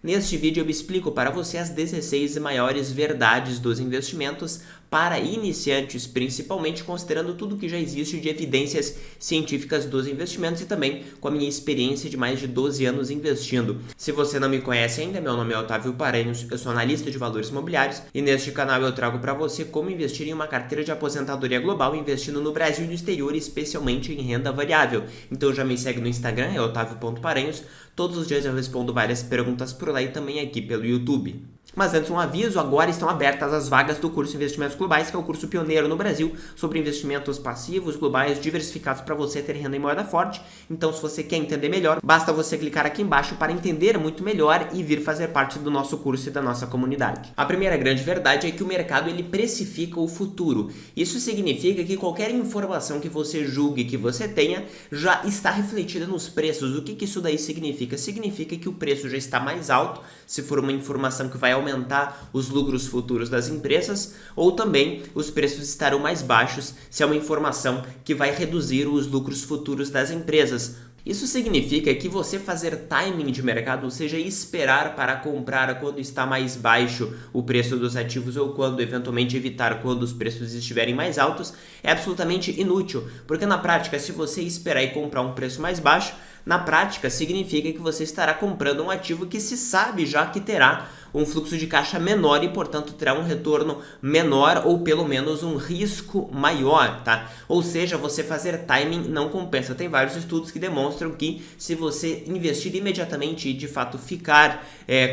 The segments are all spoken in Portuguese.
Neste vídeo eu explico para você as 16 maiores verdades dos investimentos para iniciantes, principalmente considerando tudo que já existe de evidências científicas dos investimentos e também com a minha experiência de mais de 12 anos investindo. Se você não me conhece ainda, meu nome é Otávio Paranhos, eu sou analista de valores imobiliários e neste canal eu trago para você como investir em uma carteira de aposentadoria global investindo no Brasil e no exterior, especialmente em renda variável. Então já me segue no Instagram, é otavio.paranhos. Todos os dias eu respondo várias perguntas por lá e também aqui pelo YouTube. Mas antes um aviso, agora estão abertas as vagas do curso Investimentos Globais, que é o curso pioneiro no Brasil sobre investimentos passivos globais diversificados para você ter renda em moeda forte. Então, se você quer entender melhor, basta você clicar aqui embaixo para entender muito melhor e vir fazer parte do nosso curso e da nossa comunidade. A primeira grande verdade é que o mercado ele precifica o futuro. Isso significa que qualquer informação que você julgue que você tenha já está refletida nos preços. O que isso daí significa? Significa que o preço já está mais alto, se for uma informação que vai aumentar os lucros futuros das empresas, ou também os preços estarão mais baixos se é uma informação que vai reduzir os lucros futuros das empresas. Isso significa que você fazer timing de mercado, ou seja, esperar para comprar quando está mais baixo o preço dos ativos ou quando eventualmente evitar quando os preços estiverem mais altos, é absolutamente inútil, porque na prática, se você esperar e comprar um preço mais baixo, na prática significa que você estará comprando um ativo que se sabe já que terá um fluxo de caixa menor e, portanto, terá um retorno menor ou pelo menos um risco maior, tá? Ou seja, você fazer timing não compensa. Tem vários estudos que demonstram que se você investir imediatamente e, de fato, ficar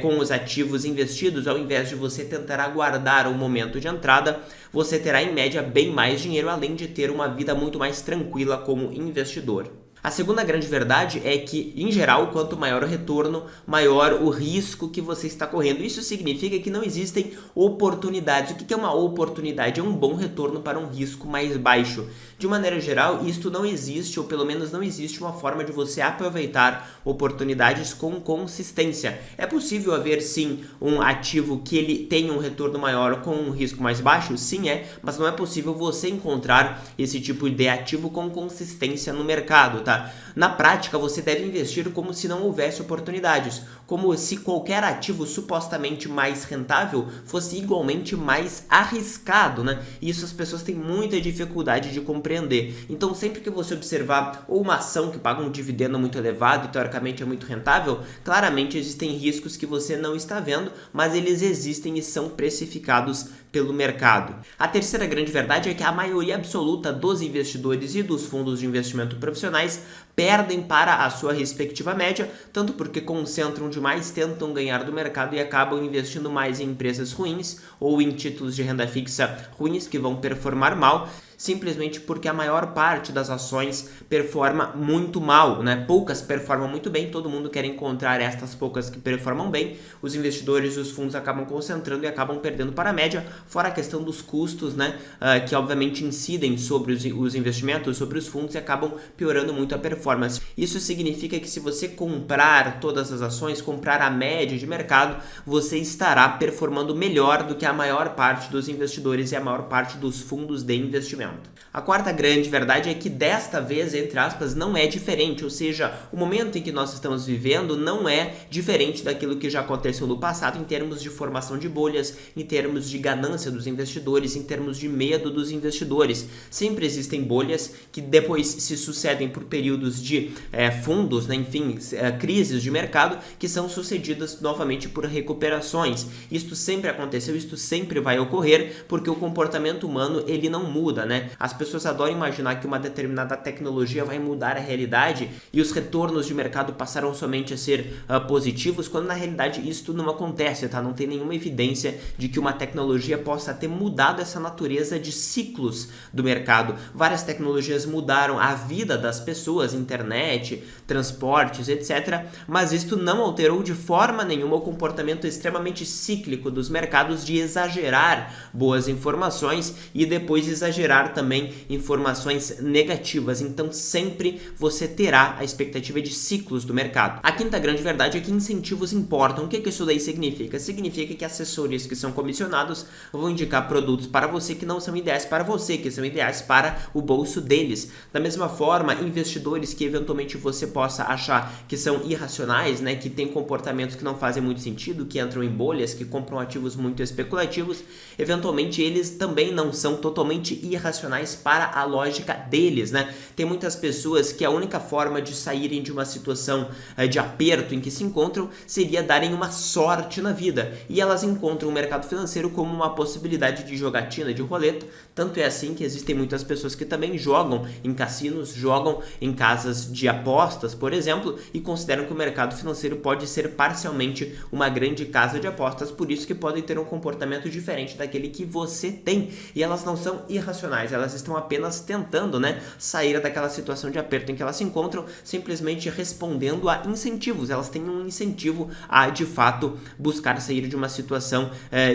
com os ativos investidos, ao invés de você tentar aguardar o momento de entrada, você terá, em média, bem mais dinheiro, além de ter uma vida muito mais tranquila como investidor. A segunda grande verdade é que, em geral, quanto maior o retorno, maior o risco que você está correndo. Isso significa que não existem oportunidades. O que é uma oportunidade? É um bom retorno para um risco mais baixo. De maneira geral, isto não existe, ou pelo menos não existe uma forma de você aproveitar oportunidades com consistência. É possível haver, sim, um ativo que ele tenha um retorno maior com um risco mais baixo? Sim, mas não é possível você encontrar esse tipo de ativo com consistência no mercado, tá? Na prática, você deve investir como se não houvesse oportunidades, como se qualquer ativo supostamente mais rentável fosse igualmente mais arriscado, né? Isso as pessoas têm muita dificuldade de compreender. Então, sempre que você observar ou uma ação que paga um dividendo muito elevado e teoricamente é muito rentável, claramente existem riscos que você não está vendo, mas eles existem e são precificados pelo mercado. A terceira grande verdade é que a maioria absoluta dos investidores e dos fundos de investimento profissionais perdem para a sua respectiva média, tanto porque concentram demais, tentam ganhar do mercado e acabam investindo mais em empresas ruins ou em títulos de renda fixa ruins que vão performar mal, simplesmente porque a maior parte das ações performa muito mal, né? Poucas performam muito bem, todo mundo quer encontrar estas poucas que performam bem, os investidores e os fundos acabam concentrando e acabam perdendo para a média, fora a questão dos custos, né? Que obviamente incidem sobre os investimentos, sobre os fundos e acabam piorando muito a performance. Isso significa que se você comprar todas as ações, comprar a média de mercado, você estará performando melhor do que a maior parte dos investidores e a maior parte dos fundos de investimento. A quarta grande verdade é que desta vez, entre aspas, não é diferente, ou seja, o momento em que nós estamos vivendo não é diferente daquilo que já aconteceu no passado em termos de formação de bolhas, em termos de ganância dos investidores, em termos de medo dos investidores. Sempre existem bolhas que depois se sucedem por períodos de fundos, né, enfim, crises de mercado que são sucedidas novamente por recuperações. Isto sempre aconteceu, isto sempre vai ocorrer porque o comportamento humano ele não muda, né? As pessoas adoram imaginar que uma determinada tecnologia vai mudar a realidade e os retornos de mercado passarão somente a ser positivos, quando na realidade isso não acontece, tá? Não tem nenhuma evidência de que uma tecnologia possa ter mudado essa natureza de ciclos do mercado. Várias tecnologias mudaram a vida das pessoas, internet, transportes, etc. Mas isto não alterou de forma nenhuma o comportamento extremamente cíclico dos mercados de exagerar boas informações e depois exagerar gerar também informações negativas. Então sempre você terá a expectativa de ciclos do mercado. A quinta grande verdade é que incentivos importam. O que isso daí significa? Significa que assessorias que são comissionados vão indicar produtos para você que não são ideais para você, que são ideais para o bolso deles. Da mesma forma, investidores que eventualmente você possa achar que são irracionais, né, que têm comportamentos que não fazem muito sentido, que entram em bolhas, que compram ativos muito especulativos, eventualmente eles também não são totalmente irracionais para a lógica deles, né? Tem muitas pessoas que a única forma de saírem de uma situação de aperto em que se encontram seria darem uma sorte na vida, e elas encontram o mercado financeiro como uma possibilidade de jogatina, de roleta. Tanto é assim que existem muitas pessoas que também jogam em cassinos, jogam em casas de apostas, por exemplo, e consideram que o mercado financeiro pode ser parcialmente uma grande casa de apostas, por isso que podem ter um comportamento diferente daquele que você tem. E elas não são irracionais, elas estão apenas tentando, né, sair daquela situação de aperto em que elas se encontram, simplesmente respondendo a incentivos. Elas têm um incentivo a, de fato, buscar sair de uma situação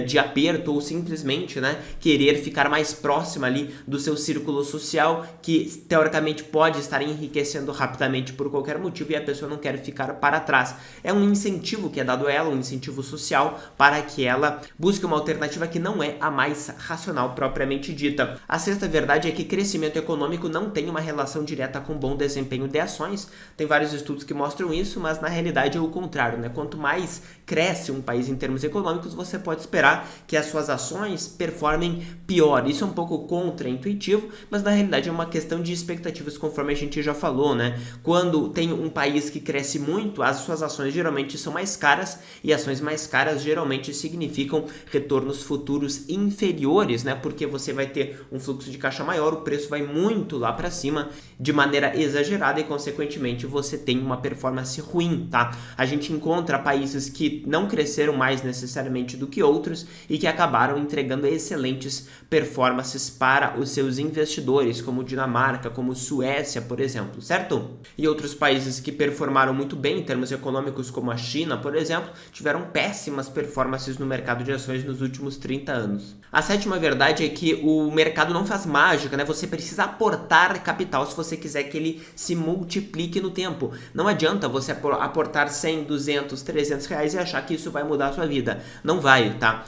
de aperto, ou simplesmente, né, querer ficar mais próxima ali do seu círculo social, que teoricamente pode estar enriquecendo rapidamente por qualquer motivo, e a pessoa não quer ficar para trás. É um incentivo que é dado a ela, um incentivo social, para que ela busque uma alternativa que não é a mais racional propriamente dita. A sexta verdade é que crescimento econômico não tem uma relação direta com bom desempenho de ações. Tem vários estudos que mostram isso, mas na realidade é o contrário, né? Quanto mais cresce um país em termos econômicos, você pode esperar que as suas ações performem pior. Isso é um pouco contraintuitivo, mas na realidade é uma questão de expectativas, conforme a gente já falou, né? Quando tem um país que cresce muito, as suas ações geralmente são mais caras, e ações mais caras geralmente significam retornos futuros inferiores, né? Porque você vai ter um fluxo de caixa maior, o preço vai muito lá para cima, de maneira exagerada, e consequentemente você tem uma performance ruim, tá? A gente encontra países que não cresceram mais necessariamente do que outros e que acabaram entregando excelentes performances para os seus investidores, como Dinamarca, como Suécia, por exemplo, certo? E outros países que performaram muito bem em termos econômicos, como a China, por exemplo, tiveram péssimas performances no mercado de ações nos últimos 30 anos. A sétima verdade é que o mercado não faz mágica, né? Você precisa aportar capital se você quiser que ele se multiplique no tempo. Não adianta você aportar 100, 200, 300 reais e achar que isso vai mudar a sua vida. Não vai, tá?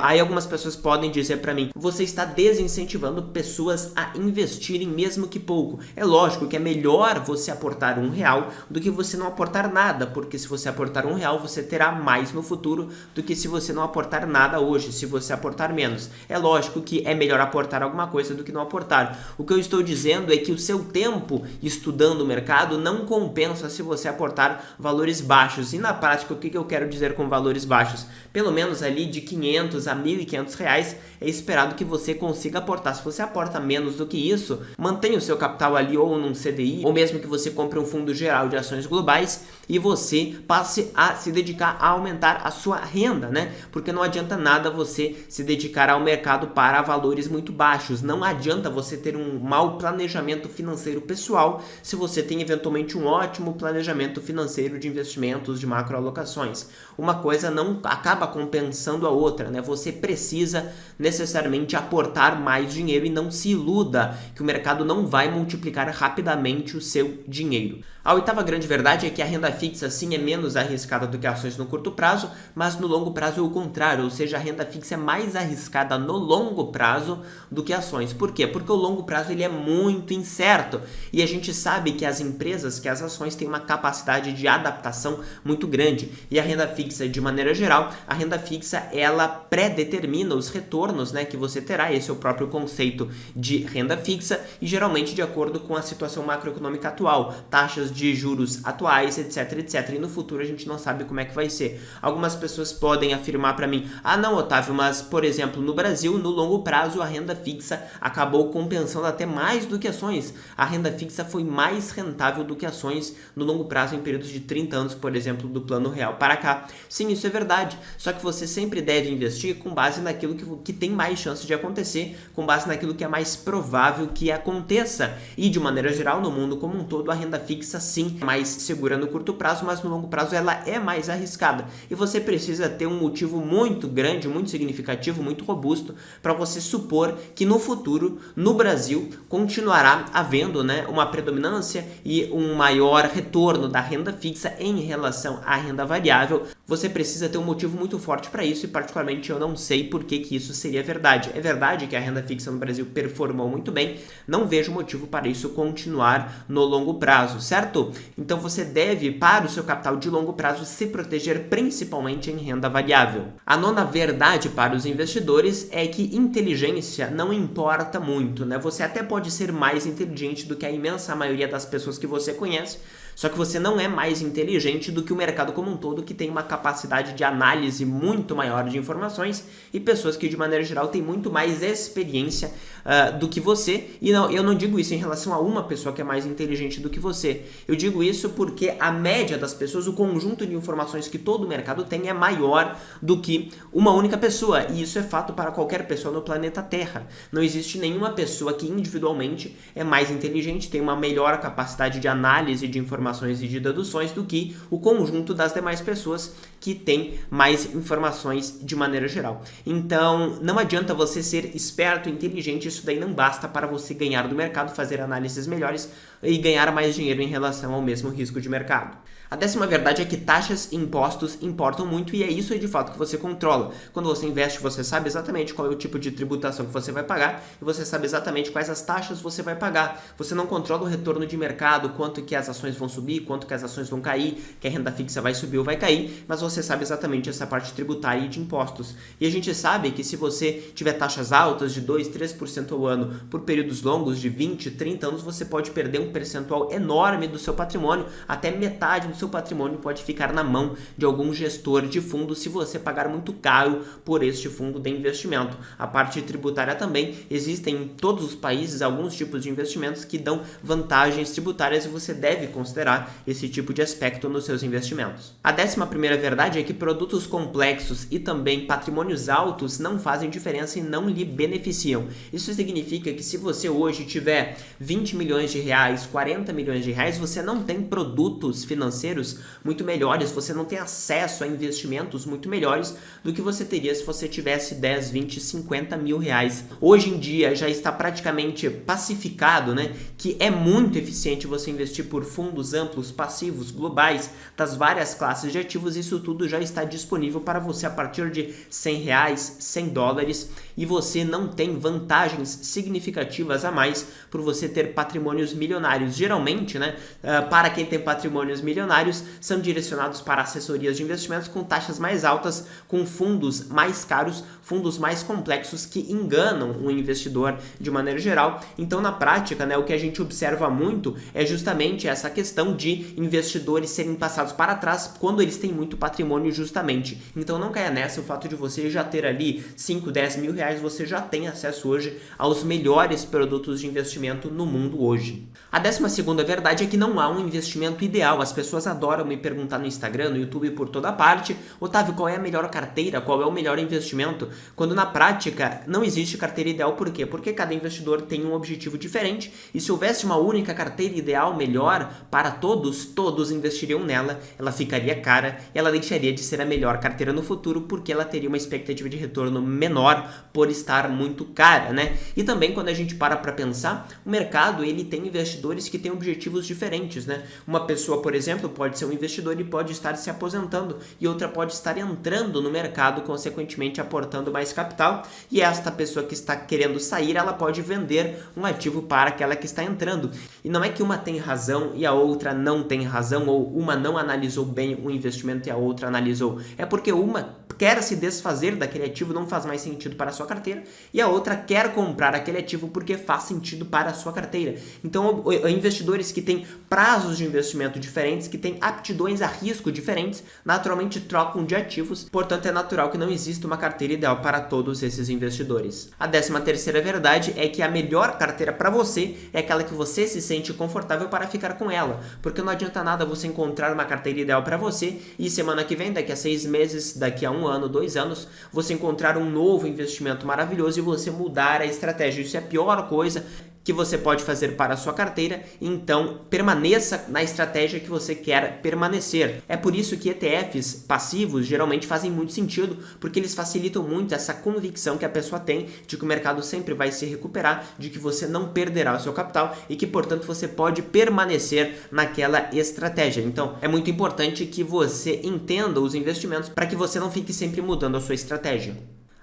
Aí algumas pessoas podem dizer para mim: você está desincentivando pessoas a investirem mesmo que pouco. É lógico que é melhor você aportar R$1 do que você não aportar nada, porque se você aportar R$1, você terá mais no futuro do que se você não aportar nada hoje, se você aportar menos. É lógico que é melhor aportar alguma coisa do que não aportar. O que eu estou dizendo é que o seu tempo estudando o mercado não compensa se você aportar valores baixos. E na prática, o que eu quero dizer com valores baixos? Pelo menos ali de 500 a 1.500 reais é esperado que você consiga aportar. Se você aporta menos do que isso, mantenha o seu capital ali ou num CDI, ou mesmo que você compre um fundo geral de ações globais e você passe a se dedicar a aumentar a sua renda, né? Porque não adianta nada você se dedicar ao mercado para valores muito baixos. Não adianta você ter um mau planejamento financeiro pessoal se você tem eventualmente um ótimo planejamento financeiro de investimentos, de macroalocações. Uma coisa não acaba compensando a outra, né? Você precisa necessariamente aportar mais dinheiro, e não se iluda que o mercado não vai multiplicar rapidamente o seu dinheiro. A oitava grande verdade é que a renda fixa sim é menos arriscada do que ações no curto prazo, mas no longo prazo é o contrário, ou seja, a renda fixa é mais arriscada no longo prazo do que ações. Por quê? Porque o longo prazo ele é muito incerto, e a gente sabe que as empresas, que as ações têm uma capacidade de adaptação muito grande, e a renda fixa, de maneira geral, a renda fixa ela pré-determina os retornos, né, que você terá. Esse é o próprio conceito de renda fixa, e geralmente de acordo com a situação macroeconômica atual, taxas de juros atuais, etc, etc. E no futuro a gente não sabe como é que vai ser. Algumas pessoas podem afirmar para mim: ah não, Otávio, mas por exemplo, no Brasil, no longo prazo, a renda fixa acabou compensando até mais do que ações. A renda fixa foi mais rentável do que ações no longo prazo, em períodos de 30 anos, por exemplo, do Plano Real para cá. Sim, isso é verdade, só que você sempre deve investir com base naquilo que tem mais chance de acontecer, com base naquilo que é mais provável que aconteça. E de maneira geral, no mundo como um todo, a renda fixa sim mais segura no curto prazo, mas no longo prazo ela é mais arriscada. E você precisa ter um motivo muito grande, muito significativo, muito robusto para você supor que no futuro, no Brasil, continuará havendo, né, uma predominância e um maior retorno da renda fixa em relação à renda variável. Você precisa ter um motivo muito forte para isso e particularmente eu não sei por que isso seria verdade. É verdade que a renda fixa no Brasil performou muito bem, não vejo motivo para isso continuar no longo prazo, certo? Então você deve, para o seu capital de longo prazo, se proteger principalmente em renda variável. A nona verdade para os investidores é que inteligência não importa muito, né? Você até pode ser mais inteligente do que a imensa maioria das pessoas que você conhece, só que você não é mais inteligente do que o mercado como um todo, que tem uma capacidade de análise muito maior de informações e pessoas que, de maneira geral, têm muito mais experiência do que você. E não, eu não digo isso em relação a uma pessoa que é mais inteligente do que você. Eu digo isso porque a média das pessoas, o conjunto de informações que todo o mercado tem é maior do que uma única pessoa. E isso é fato para qualquer pessoa no planeta Terra. Não existe nenhuma pessoa que individualmente é mais inteligente, tem uma melhor capacidade de análise de informações e de deduções do que o conjunto das demais pessoas que tem mais informações de maneira geral. Então, não adianta você ser esperto, inteligente, isso daí não basta para você ganhar do mercado, fazer análises melhores e ganhar mais dinheiro em relação ao mesmo risco de mercado. A décima verdade é que taxas e impostos importam muito e é isso de fato que você controla. Quando você investe, você sabe exatamente qual é o tipo de tributação que você vai pagar e você sabe exatamente quais as taxas você vai pagar. Você não controla o retorno de mercado, quanto que as ações vão subir, quanto que as ações vão cair, que a renda fixa vai subir ou vai cair, mas você sabe exatamente essa parte tributária e de impostos. E a gente sabe que se você tiver taxas altas de 2, 3% ao ano por períodos longos de 20, 30 anos, você pode perder um percentual enorme do seu patrimônio, até metade do seu patrimônio pode ficar na mão de algum gestor de fundo se você pagar muito caro por este fundo de investimento. A parte tributária também, existem em todos os países alguns tipos de investimentos que dão vantagens tributárias e você deve considerar esse tipo de aspecto nos seus investimentos. A 11ª verdade é que produtos complexos e também patrimônios altos não fazem diferença e não lhe beneficiam. Isso significa que se você hoje tiver 20 milhões de reais, 40 milhões de reais, você não tem produtos financeiros muito melhores, você não tem acesso a investimentos muito melhores do que você teria se você tivesse 10, 20, 50 mil reais. Hoje em dia já está praticamente pacificado, né, que é muito eficiente você investir por fundos amplos, passivos, globais, das várias classes de ativos. Isso tudo já está disponível para você a partir de 100 reais, 100 dólares e você não tem vantagens significativas a mais por você ter patrimônios milionários. Geralmente, né, para quem tem patrimônios milionários, são direcionados para assessorias de investimentos com taxas mais altas, com fundos mais caros, fundos mais complexos que enganam o investidor de maneira geral. Então, na prática, né, o que a gente observa muito é justamente essa questão de investidores serem passados para trás quando eles têm muito patrimônio justamente. Então, não caia nessa, o fato de você já ter ali 5, 10 mil reais, você já tem acesso hoje aos melhores produtos de investimento no mundo hoje. A 12ª verdade é que não há um investimento ideal. As pessoas adoram me perguntar no Instagram, no YouTube, por toda parte: Otávio, qual é a melhor carteira? Qual é o melhor investimento? Quando na prática não existe carteira ideal. Por quê? Porque cada investidor tem um objetivo diferente e se houvesse uma única carteira ideal melhor para todos, todos investiriam nela, ela ficaria cara e ela deixaria de ser a melhor carteira no futuro porque ela teria uma expectativa de retorno menor por estar muito cara, né? E também quando a gente para pensar, o mercado ele tem investidores que têm objetivos diferentes, né? Uma pessoa, por exemplo, pode ser um investidor e pode estar se aposentando e outra pode estar entrando no mercado, consequentemente aportando mais capital, e esta pessoa que está querendo sair, ela pode vender um ativo para aquela que está entrando. E não é que uma tem razão e a outra não tem razão, ou uma não analisou bem o investimento e a outra analisou. É porque uma quer se desfazer daquele ativo, não faz mais sentido para a sua carteira, e a outra quer comprar aquele ativo porque faz sentido para a sua carteira. Então, investidores que têm prazos de investimento diferentes, que têm aptidões a risco diferentes, naturalmente trocam de ativos, portanto é natural que não exista uma carteira ideal para todos esses investidores. A 13ª verdade é que a melhor carteira para você é aquela que você se sente confortável para ficar com ela, porque não adianta nada você encontrar uma carteira ideal para você e semana que vem, daqui a 6 meses, daqui a 1 ano, 2 anos, você encontrar um novo investimento maravilhoso e você mudar a estratégia. Isso é a pior coisa que você pode fazer para a sua carteira, então permaneça na estratégia que você quer permanecer. É por isso que ETFs passivos geralmente fazem muito sentido, porque eles facilitam muito essa convicção que a pessoa tem de que o mercado sempre vai se recuperar, de que você não perderá o seu capital e que, portanto, você pode permanecer naquela estratégia. Então, é muito importante que você entenda os investimentos para que você não fique sempre mudando a sua estratégia.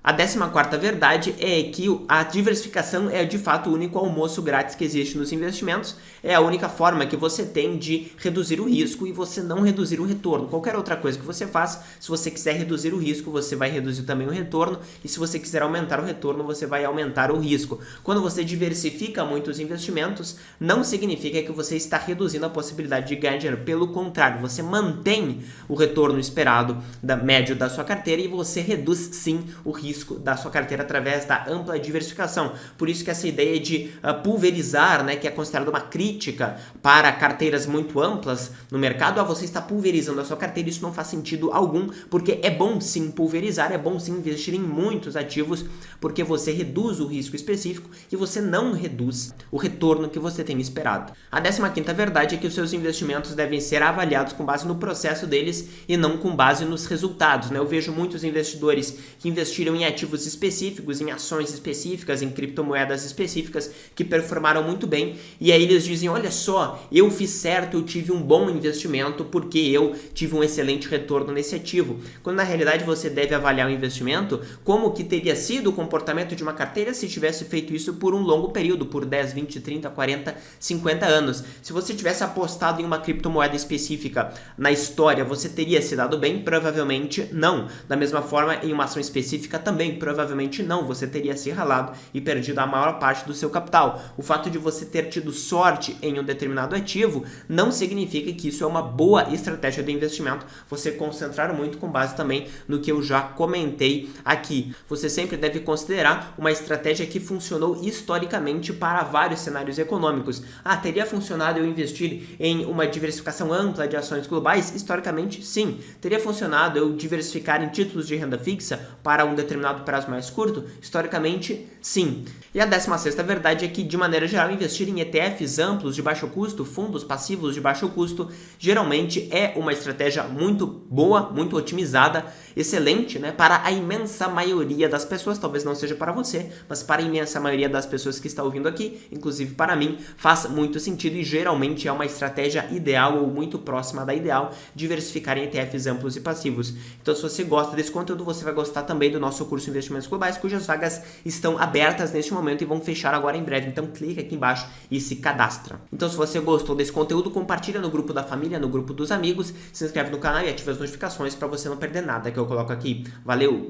A 14ª verdade é que a diversificação é de fato o único almoço grátis que existe nos investimentos, é a única forma que você tem de reduzir o risco e você não reduzir o retorno. Qualquer outra coisa que você faz, se você quiser reduzir o risco, você vai reduzir também o retorno, e se você quiser aumentar o retorno, você vai aumentar o risco. Quando você diversifica muito os investimentos, não significa que você está reduzindo a possibilidade de ganhar dinheiro, pelo contrário, você mantém o retorno esperado médio da sua carteira e você reduz sim o risco da sua carteira através da ampla diversificação. Por isso que essa ideia de pulverizar, né, que é considerada uma crítica para carteiras muito amplas no mercado, você está pulverizando a sua carteira, isso não faz sentido algum, porque é bom sim pulverizar, é bom sim investir em muitos ativos, porque você reduz o risco específico e você não reduz o retorno que você tem esperado. A 15ª verdade é que os seus investimentos devem ser avaliados com base no processo deles e não com base nos resultados, né? Eu vejo muitos investidores que investiram em ativos específicos, em ações específicas, em criptomoedas específicas que performaram muito bem, e aí eles dizem, olha só, eu fiz certo, eu tive um bom investimento porque eu tive um excelente retorno nesse ativo. Quando na realidade você deve avaliar o investimento como que teria sido o comportamento de uma carteira se tivesse feito isso por um longo período, por 10, 20, 30, 40, 50 anos. Se você tivesse apostado em uma criptomoeda específica na história, você teria se dado bem? Provavelmente não. Da mesma forma, em uma ação específica também, provavelmente não, você teria se ralado e perdido a maior parte do seu capital. O fato de você ter tido sorte em um determinado ativo não significa que isso é uma boa estratégia de investimento. Você concentrar muito com base também no que eu já comentei aqui. Você sempre deve considerar uma estratégia que funcionou historicamente para vários cenários econômicos. Teria funcionado eu investir em uma diversificação ampla de ações globais? Historicamente, sim. Teria funcionado eu diversificar em títulos de renda fixa para um determinado prazo mais curto? Historicamente, sim. E a 16ª verdade é que, de maneira geral, investir em ETFs amplos de baixo custo, fundos passivos de baixo custo, geralmente é uma estratégia muito boa, muito otimizada, excelente, né, para a imensa maioria das pessoas. Talvez não seja para você, mas para a imensa maioria das pessoas que está ouvindo aqui, inclusive para mim, faz muito sentido e geralmente é uma estratégia ideal ou muito próxima da ideal diversificar em ETFs amplos e passivos. Então, se você gosta desse conteúdo, você vai gostar também do nosso curso Investimentos Globais, cujas vagas estão abertas neste momento e vão fechar agora em breve. Então clica aqui embaixo e se cadastra. Então, se você gostou desse conteúdo, compartilha no grupo da família, no grupo dos amigos, se inscreve no canal e ativa as notificações para você não perder nada que eu coloco aqui. Valeu!